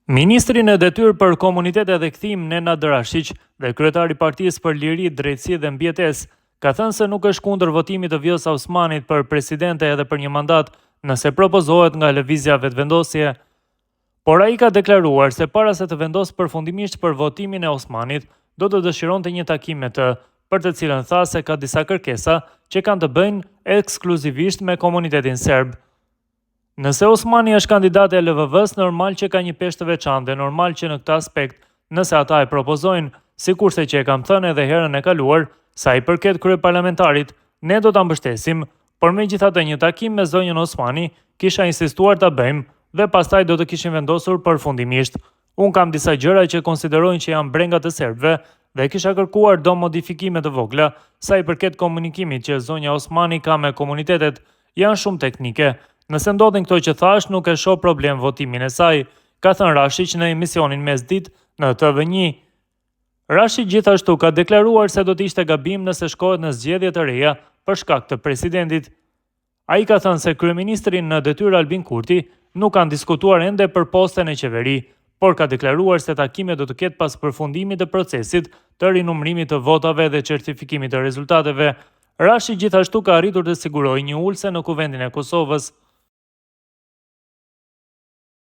Ministri në detyrë për komunitetet dhe kthim Nenad Rashiq dhe kryetari i Partisë për Liri, Drejtësi dhe Mbjetesë ka thënë se nuk është kundër votimit të Vjosa Osmanit për presidente edhe për një mandat nëse propozohet nga lëvizja vetëvendosje. Por ai ka deklaruar se para se të vendosë përfundimisht për votimin e Osmanit, do të dëshironte një takim me të, për të cilën tha se ka disa kërkesa që kanë të bëjnë ekskluzivisht me komunitetin serb. Nëse Osmani është kandidat e LVV-s, normal që ka një peshë të veçantë dhe normal që në këtë aspekt, nëse ata e propozojnë, sikurse që e kam thënë edhe herën e kaluar, sa i përket kryeparlamentarit, ne do ta mbështesim, por megjithatë një takim me zonjën Osmani kisha insistuar ta bëjmë dhe pastaj do të kishim vendosur përfundimisht. Unë kam disa gjëra që konsiderojnë që janë brenga të serbëve dhe kisha kërkuar do modifikime të vogla, sa i përket komunikimit që zonja Osmani ka me komunitetet, janë shumë teknike. Nëse ndodhin këto që thash, nuk e shoh problem votimin e saj, ka thënë Rashiq në emisionin Mesditë në TV1. Rashiq gjithashtu ka deklaruar se do të ishte gabim nëse shkohet në zgjedhje të reja për shkak të presidentit. Ai ka thënë se kryeministrin në detyrë Albin Kurti nuk kanë diskutuar ende për posten e qeveri, por ka deklaruar se takimi do të ketë pas përfundimit të procesit të rinumërimit të votave dhe certifikimit të rezultateve. Rashiq gjithashtu ka arritur të sigurojë një ulse në Kuvendin e Kosovës.